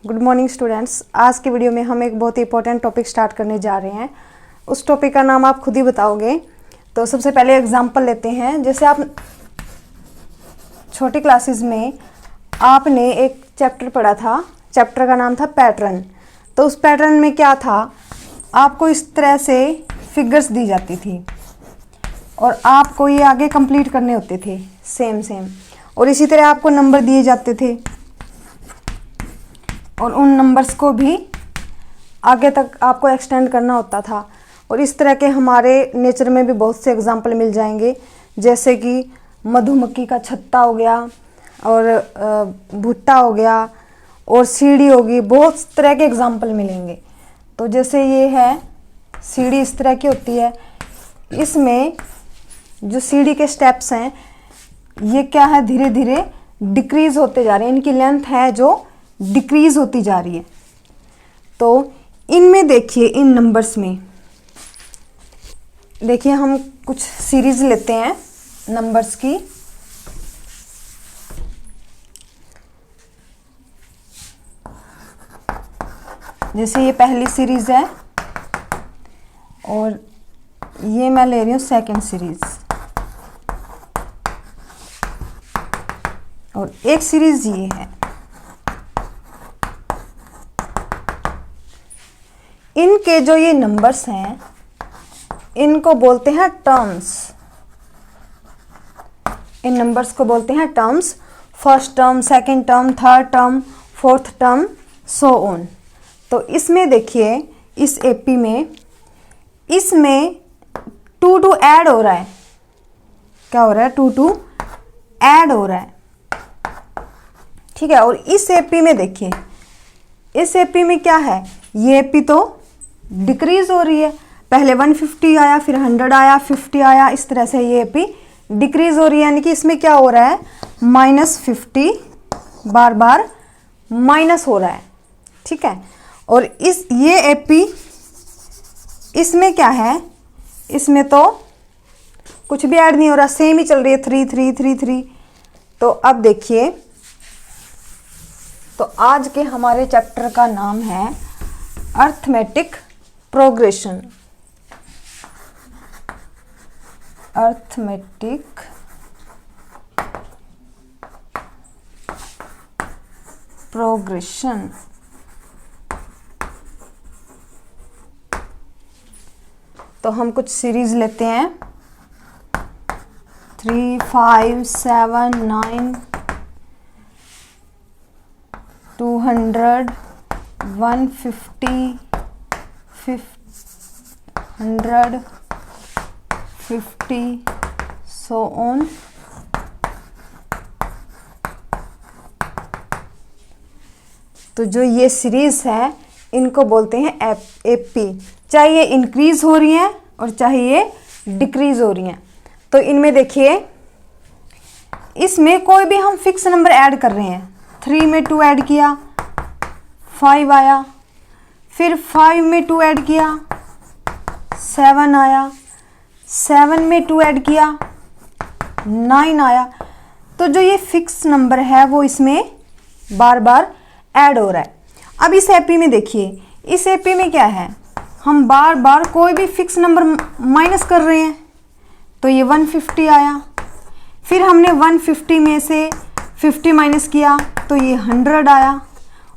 Good morning students. आज के video में हम एक बहुत ही इंपॉर्टेंट टॉपिक स्टार्ट करने जा रहे हैं। उस टॉपिक का नाम आप खुद ही बताओगे। तो सबसे पहले एग्जांपल लेते हैं। जैसे आप छोटी क्लासेस में आपने एक चैप्टर पढ़ा था, चैप्टर का नाम था पैटर्न। तो उस पैटर्न में क्या था, आपको इस तरह से फिगर्स दी जाती थी और आपको ये आगे कंप्लीट करने होते थे सेम और इसी तरह आपको नंबर दिए जाते थे और उन नंबर्स को भी आगे तक आपको एक्सटेंड करना होता था। और इस तरह के हमारे नेचर में भी बहुत से एग्जाम्पल मिल जाएंगे, जैसे कि मधुमक्खी का छत्ता हो गया और भुट्टा हो गया और सीढ़ी होगी। बहुत तरह के एग्जाम्पल मिलेंगे। तो जैसे ये है सीढ़ी, इस तरह की होती है। इसमें जो सीढ़ी के स्टेप्स हैं ये क्या है, धीरे धीरे डिक्रीज होते जा रहे हैं। इनकी लेंथ है जो डिक्रीज होती जा रही है। तो इनमें देखिए, इन नंबर्स में देखिए, हम कुछ सीरीज लेते हैं नंबर्स की। जैसे ये पहली सीरीज है और ये मैं ले रही हूँ सेकंड सीरीज, और एक सीरीज ये है। इनके जो ये नंबर्स हैं इनको बोलते हैं टर्म्स। इन नंबर्स को बोलते हैं terms. First term, second term, third term, fourth term, so on. तो इसमें देखिए, इस एपी में इसमें 2 ऐड हो रहा है। क्या हो रहा है? 2 ऐड हो रहा है। ठीक है। और इस एपी में देखिए, इस एपी में क्या है, ये एपी तो डिक्रीज हो रही है। पहले 150 आया, फिर 100 आया, 50 आया, इस तरह से ये एपी डिक्रीज हो रही है। यानी कि इसमें क्या हो रहा है, -50 बार बार माइनस हो रहा है। ठीक है। और इस ये एपी, इसमें क्या है, इसमें तो कुछ भी ऐड नहीं हो रहा, सेम ही चल रही है, 3 3 3 3। तो अब देखिए, तो आज के हमारे चैप्टर का नाम है अर्थमेटिक प्रोग्रेशन। Arithmetic progression. तो हम कुछ सीरीज लेते हैं, 3 5 7 9 200 150 100 50 सो ऑन। तो जो ये सीरीज है इनको बोलते हैं एपी। चाहे ये इंक्रीज हो रही हैं और चाहे ये डिक्रीज हो रही हैं। तो इनमें देखिए, इसमें कोई भी हम फिक्स नंबर ऐड कर रहे हैं। 3 में 2 ऐड किया, 5 आया। फिर 5 में 2 ऐड किया, 7 आया। 7 में 2 ऐड किया, 9 आया। तो जो ये फिक्स नंबर है वो इसमें बार बार ऐड हो रहा है। अब इस एपी में देखिए, इस एपी में क्या है, हम बार बार कोई भी फिक्स नंबर माइनस कर रहे हैं। तो ये 150 आया। फिर हमने 150 में से 50 माइनस किया तो ये 100 आया।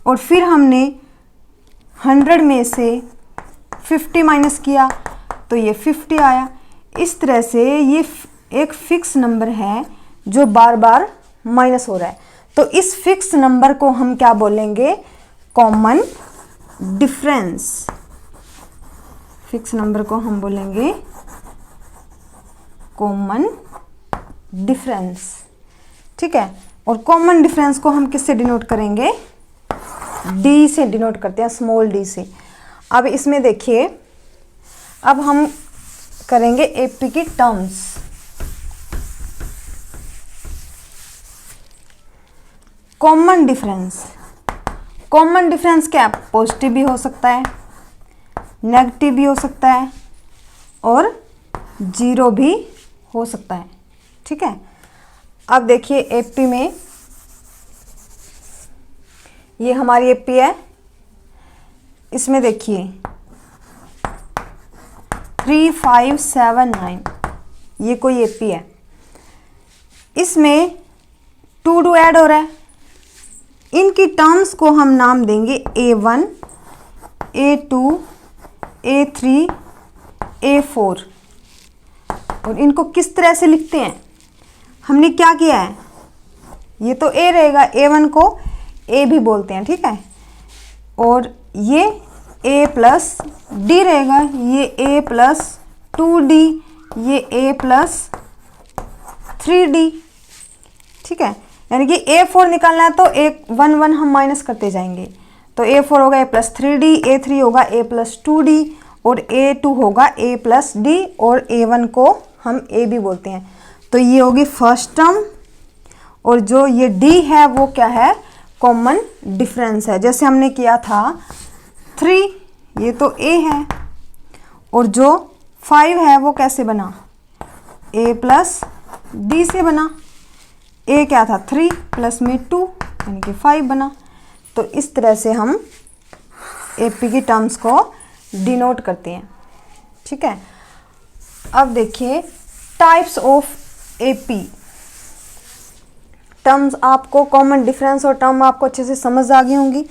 और फिर हमने 100 में से 50 माइनस किया तो ये 50 आया। इस तरह से ये एक फिक्स नंबर है जो बार बार माइनस हो रहा है। तो इस फिक्स नंबर को हम क्या बोलेंगे, कॉमन डिफरेंस। फिक्स नंबर को हम बोलेंगे कॉमन डिफरेंस। ठीक है। और कॉमन डिफरेंस को हम किससे डिनोट करेंगे, डी से डिनोट करते हैं, स्मॉल डी से। अब इसमें देखिए, अब हम करेंगे एपी की terms. Common difference, common difference क्या है, पॉजिटिव भी हो सकता है, नेगेटिव भी हो सकता है और 0 भी हो सकता है। ठीक है। अब देखिए, एपी में ये हमारी एपी है। इसमें देखिए 3579, ये कोई एपी है। इसमें 2 ऐड हो रहा है। इनकी टर्म्स को हम नाम देंगे A1, A2, A3, A4। और इनको किस तरह से लिखते हैं, हमने क्या किया है, ये तो A रहेगा, A1 को A भी बोलते हैं, ठीक है। और ये A प्लस D रहेगा, ये A प्लस 2D, ये A प्लस 3D, ठीक है। यानी कि A4 निकालना है तो 1 हम माइनस करते जाएंगे। तो A4 होगा A प्लस 3D, A3 होगा A प्लस 2D और A2 होगा A प्लस D और A1 को हम A भी बोलते हैं। तो ये होगी फर्स्ट टर्म। और जो ये D है वो क्या है, कॉमन डिफरेंस है। जैसे हमने किया था 3, ये तो A है। और जो 5 है वो कैसे बना, A प्लस D से बना। A क्या था 3 प्लस में 2 यानी कि 5 बना। तो इस तरह से हम AP की टर्म्स को डिनोट करते हैं, ठीक है। अब देखिए टाइप्स ऑफ AP टर्म्स। आपको कॉमन डिफरेंस और टर्म आपको अच्छे से समझ आ गई होंगी।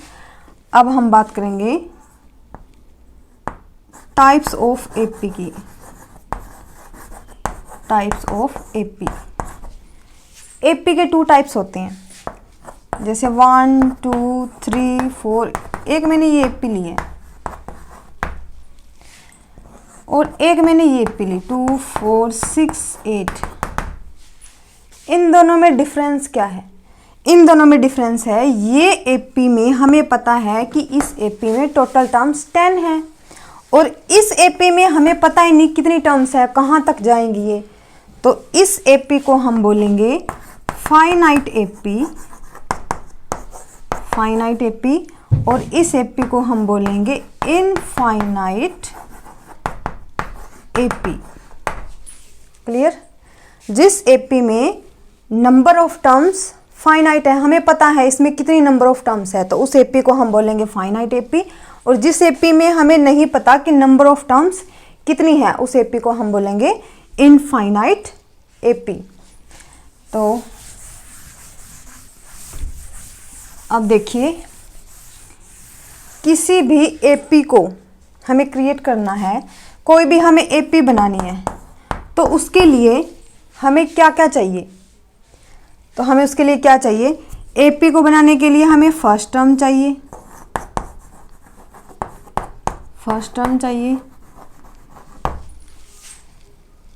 अब हम बात करेंगे टाइप्स ऑफ AP की। टाइप्स ऑफ AP के 2 टाइप्स होते हैं। जैसे 1 2 3 4, एक मैंने ये AP ली है और एक मैंने ये AP ली 2 4 6 8। इन दोनों में डिफरेंस क्या है, इन दोनों में डिफरेंस है ये AP में हमें पता है कि इस AP में टोटल टर्म्स 10 है और इस AP में हमें पता ही नहीं कितनी टर्म्स है, कहाँ तक जाएंगी ये। तो इस AP को हम बोलेंगे फाइनाइट AP और इस AP को हम बोलेंगे इनफाइनाइट AP। क्लियर। जिस AP में नंबर ऑफ टर्म्स फाइनाइट है, हमें पता है इसमें कितनी नंबर ऑफ टर्म्स है, तो उस AP को हम बोलेंगे फाइनाइट AP। और जिस AP में हमें नहीं पता कि नंबर ऑफ टर्म्स कितनी है, उस AP को हम बोलेंगे इनफाइनाइट AP। तो अब देखिए किसी भी AP को हमें क्रिएट करना है, कोई भी हमें AP बनानी है, तो उसके लिए हमें क्या क्या चाहिए, तो हमें उसके लिए क्या चाहिए, AP को बनाने के लिए हमें फर्स्ट टर्म चाहिए,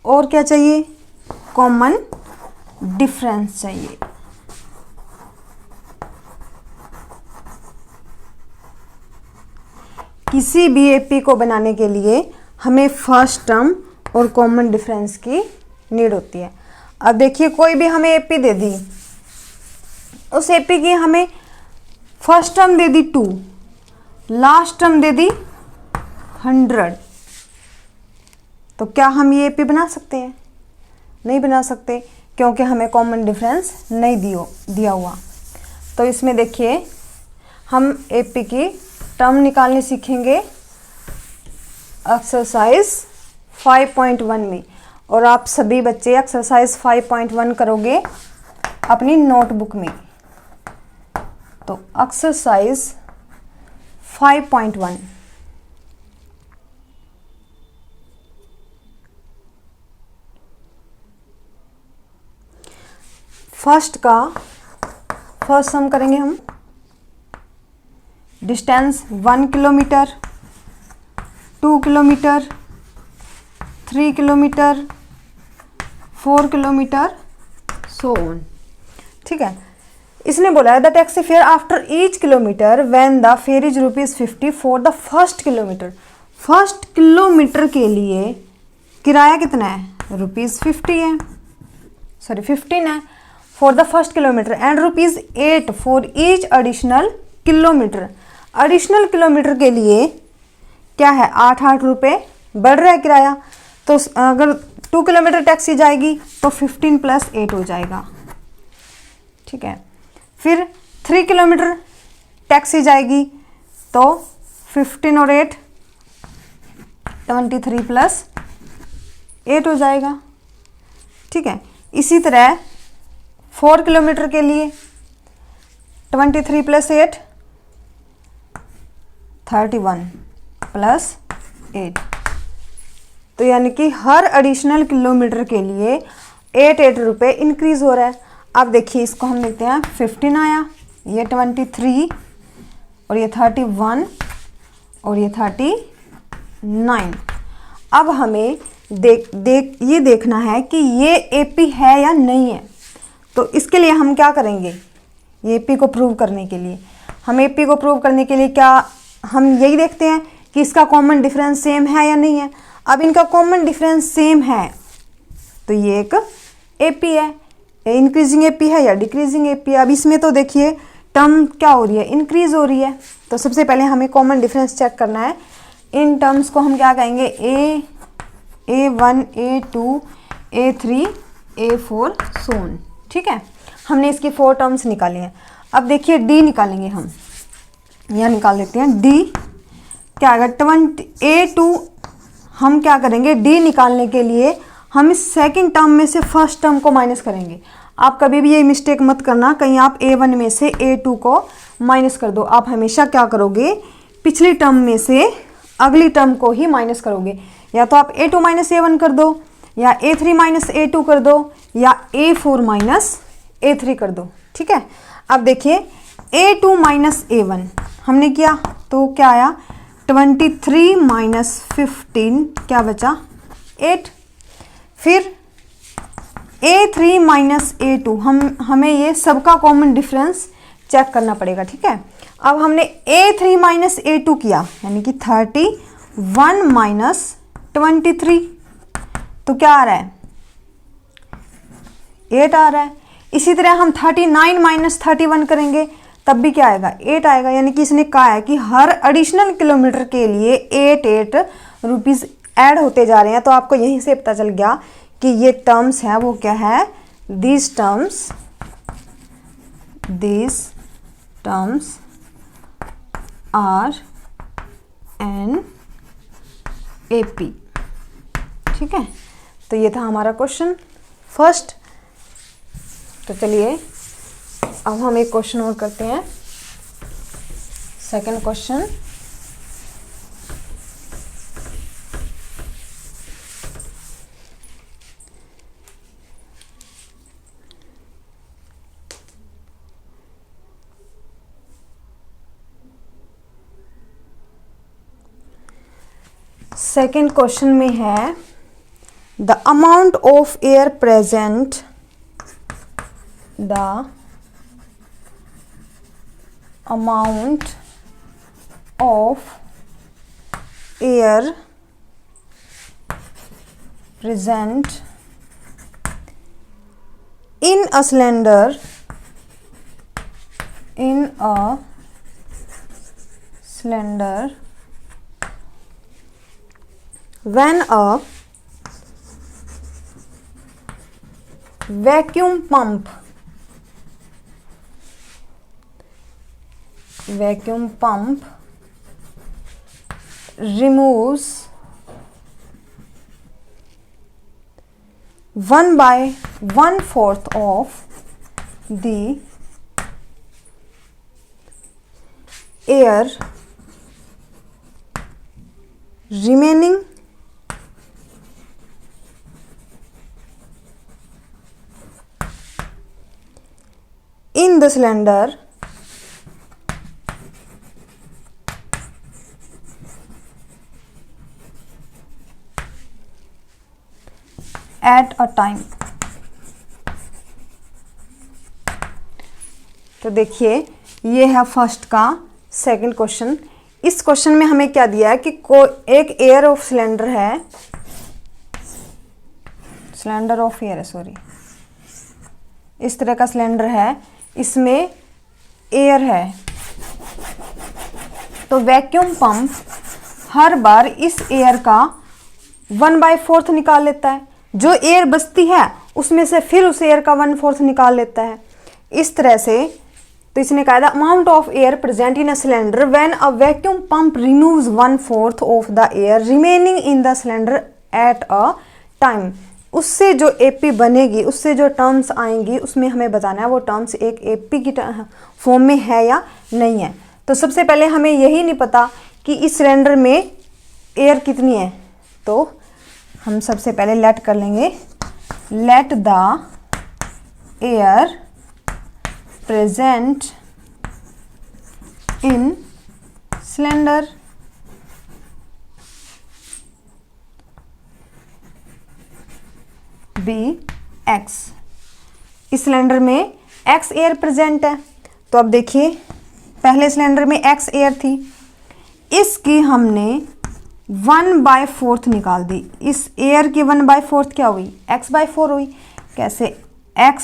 और क्या चाहिए, कॉमन डिफरेंस चाहिए। किसी भी AP को बनाने के लिए हमें फर्स्ट टर्म और कॉमन डिफरेंस की नीड होती है। अब देखिए कोई भी हमें AP दे दी, उस AP की हमें फर्स्ट टर्म दे दी 2, लास्ट टर्म दे दी 100, तो क्या हम ये AP बना सकते हैं? नहीं बना सकते, क्योंकि हमें कॉमन डिफरेंस नहीं दिया हुआ। तो इसमें देखिए हम AP की टर्म निकालने सीखेंगे एक्सरसाइज 5.1 में। और आप सभी बच्चे एक्सरसाइज 5.1 करोगे अपनी नोटबुक में। तो एक्सरसाइज 5.1 फर्स्ट सम करेंगे हम। Distance 1 kilometre, 2 kilometre, 3 kilometre, 4 kilometre, so on. ठीक है। इसने बोला है the taxi fare after each kilometre when the fair is ₹50 for the first kilometre. First kilometre के लिए किराया कितना है? ₹50 है, सॉरी 15 है for the first kilometre and ₹8 for each additional kilometre. Additional kilometre के लिए क्या है? 8 रुपये बढ़ रहा है किराया। तो अगर 2 किलोमीटर टैक्सी जाएगी तो 15 + 8 हो जाएगा। ठीक है। फिर 3 किलोमीटर टैक्सी जाएगी तो 15 और 8 23 प्लस 8 हो जाएगा। ठीक है, इसी तरह 4 किलोमीटर के लिए 23 प्लस 8 31 प्लस 8, तो यानी कि हर एडिशनल किलोमीटर के लिए 8 रुपये इंक्रीज हो रहा है। अब देखिए इसको हम लिखते हैं 15 आया, ये 23 और ये 31 और ये 39। अब हमें ये देखना है कि ये एपी है या नहीं है। तो इसके लिए हम क्या करेंगे, ये एपी को प्रूव करने के लिए, हम एपी को प्रूव करने के लिए क्या हम यही देखते हैं कि इसका कॉमन डिफरेंस सेम है या नहीं है। अब इनका कॉमन डिफरेंस सेम है तो ये एक एपी है, इंक्रीजिंग एपी है या डिक्रीजिंग एपी है। अब इसमें तो देखिए टर्म क्या हो रही है, इंक्रीज हो रही है। तो सबसे पहले हमें कॉमन डिफरेंस चेक करना है। इन टर्म्स को हम क्या कहेंगे, A1 A2 A3 A4 सोन। ठीक है, हमने इसकी 4 टर्म्स निकाली हैं। अब देखिए डी निकालेंगे हम, यहाँ निकाल लेते हैं डी क्या आएगा 20 A2। हम क्या करेंगे, डी निकालने के लिए हम इस सेकंड टर्म में से फर्स्ट टर्म को माइनस करेंगे। आप कभी भी ये मिस्टेक मत करना, कहीं आप A1 में से A2 को माइनस कर दो। आप हमेशा क्या करोगे, पिछली टर्म में से अगली टर्म को ही माइनस करोगे। या तो आप A2 माइनस A1 कर दो, या A3 माइनस A2 कर दो, या A4 माइनस A3 कर दो। ठीक है, अब देखिए A2 माइनस A1 हमने किया तो क्या आया, 23 माइनस 15 क्या बचा 8। फिर A3 माइनस A2 हमें ये सबका कॉमन डिफरेंस चेक करना पड़ेगा। ठीक है, अब हमने A3 माइनस A2 किया यानी कि 31 माइनस 23 तो क्या आ रहा है 8 आ रहा है। इसी तरह हम 39 माइनस 31 करेंगे तब भी क्या आएगा 8 आएगा। यानी कि इसने कहा है कि हर एडिशनल किलोमीटर के लिए 8 रुपीज़ ऐड होते जा रहे हैं। तो आपको यहीं से पता चल गया कि ये टर्म्स है वो क्या है, these terms are an AP। ठीक है, तो ये था हमारा क्वेश्चन फर्स्ट। तो चलिए अब हम एक क्वेश्चन और करते हैं, सेकंड क्वेश्चन। सेकेंड क्वेश्चन में है the amount of air present, the amount of air present in a cylinder when a vacuum pump removes 1/1/4 of the air remaining in the cylinder at a time। तो देखिए ये है first का second question. इस question में हमें क्या दिया है कि एक एयर ऑफ सिलेंडर है, सिलेंडर ऑफ एयर है सॉरी, इस तरह का सिलेंडर है, इसमें एयर है। तो वैक्यूम पंप हर बार इस एयर का 1/4 निकाल लेता है। जो एयर बचती है उसमें से फिर उस एयर का 1/4 निकाल लेता है। इस तरह से तो इसने कहा था amount of air present in a cylinder when a vacuum pump removes 1/4 of the air remaining in the cylinder at a time. उससे जो एपी बनेगी, उससे जो टर्म्स आएंगी, उसमें हमें बताना है वो टर्म्स एक एपी की फॉर्म में है या नहीं है। तो सबसे पहले हमें यही नहीं पता कि इस सिलेंडर में एयर कितनी है, तो हम सबसे पहले लेट कर लेंगे, let the air present in cylinder be X. इस सिलेंडर में एक्स एयर प्रेजेंट है, तो अब देखिए पहले सिलेंडर में एक्स एयर थी, इसकी हमने 1/4 निकाल दी। इस एयर की 1/4 क्या हुई, x/4 हुई। कैसे, x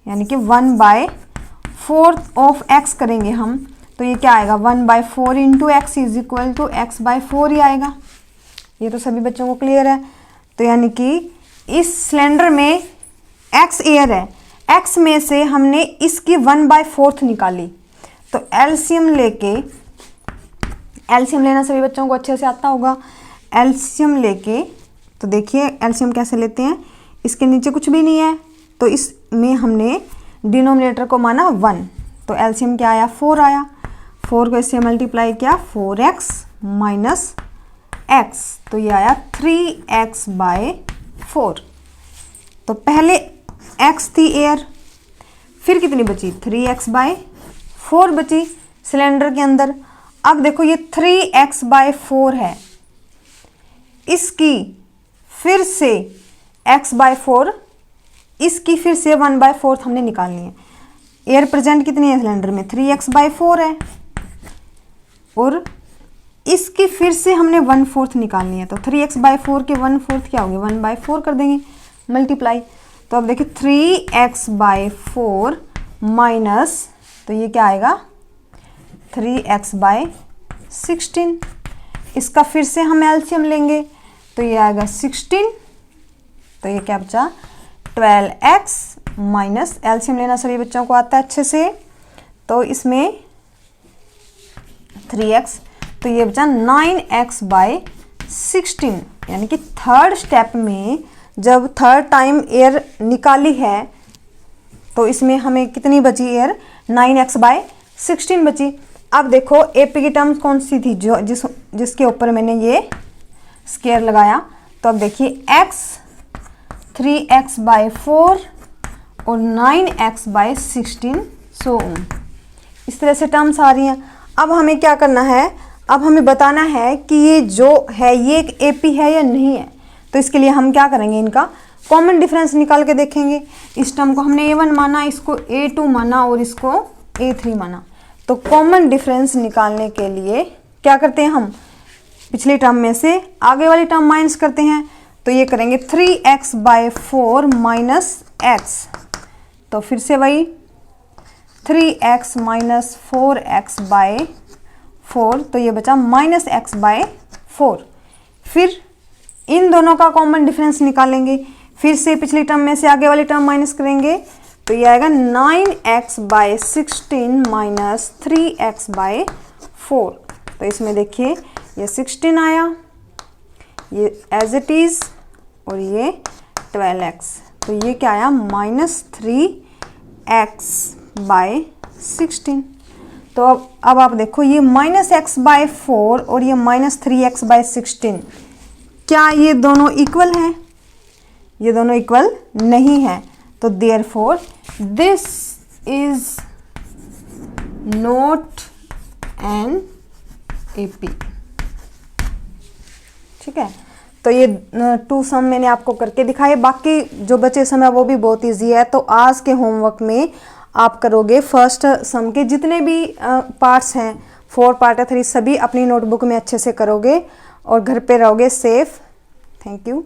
यानी कि 1/4 ऑफ x करेंगे हम, तो ये क्या आएगा 1/4 into X is equal to x/4 ही आएगा। ये तो सभी बच्चों को क्लियर है। तो यानी कि इस सिलेंडर में x एयर है, x में से हमने इसकी 1/4 निकाली, तो एलसीएम लेके, एलसीएम लेना सभी बच्चों को अच्छे से आता होगा। एलसीएम लेके, तो देखिए एलसीएम कैसे लेते हैं, इसके नीचे कुछ भी नहीं है, तो इसमें हमने डिनोमिनेटर को माना 1, तो एलसीएम क्या आया 4 आया। 4 को इससे मल्टीप्लाई किया 4x माइनस x, तो ये आया 3x/4। तो पहले x थी एयर, फिर कितनी बची 3x/4 बची सिलेंडर के अंदर। अब देखो ये 3x/4 है, इसकी फिर से x/4, इसकी फिर से 1/4 हमने निकालनी है। एयर प्रेजेंट कितनी है सिलेंडर में 3x/4 है, और इसकी फिर से हमने 1/4 निकालनी है, तो 3x/4 के 1/4 क्या होगी 1/4 कर देंगे मल्टीप्लाई। तो अब देखिए 3x/4 माइनस, तो ये क्या आएगा 3x/16। इसका फिर से हम एलसीएम लेंगे, तो ये आएगा 16, तो ये क्या बचा 12x माइनस, एलसीएम लेना सभी बच्चों को आता है अच्छे से, तो इसमें 3x, तो ये बचा 9x/16। यानी कि थर्ड स्टेप में जब थर्ड टाइम एयर निकाली है, तो इसमें हमें कितनी बची एयर 9x/16 बची। अब देखो एपी की टर्म्स कौन सी थी, जो जिसके ऊपर मैंने ये स्क्वायर लगाया, तो अब देखिए x 3x/4 और 9x/16, सो इस तरह से टर्म्स आ रही हैं। अब हमें क्या करना है, अब हमें बताना है कि ये जो है ये एक एपी है या नहीं है। तो इसके लिए हम क्या करेंगे, इनका कॉमन डिफरेंस निकाल के देखेंगे। इस टर्म को हमने A1 माना, इसको A2 माना और इसको A3 माना। तो कॉमन डिफरेंस निकालने के लिए क्या करते हैं हम, पिछली टर्म में से आगे वाली टर्म माइनस करते हैं, तो ये करेंगे 3x/4 माइनस x, तो फिर से वही 3x माइनस 4x/4, तो ये बचा माइनस x/4। फिर इन दोनों का कॉमन डिफरेंस निकालेंगे, फिर से पिछली टर्म में से आगे वाली टर्म माइनस करेंगे, तो ये आएगा 9x/16 माइनस 3x/4। तो इसमें देखिए ये 16 आया, ये एज इट इज़, और ये 12x, तो ये क्या आया माइनस 3x/16। तो अब आप देखो ये माइनस x/4 और ये माइनस 3x/16, क्या ये दोनों इक्वल हैं? ये दोनों इक्वल नहीं है, तो therefore this is not an AP. ठीक है, तो ये 2 सम मैंने आपको करके दिखाए, बाकी जो बचे सम है वो भी बहुत इजी है। तो आज के होमवर्क में आप करोगे फर्स्ट सम के जितने भी पार्ट्स हैं, 4 पार्ट है 3, सभी अपनी नोटबुक में अच्छे से करोगे और घर पे रहोगे सेफ। Thank you.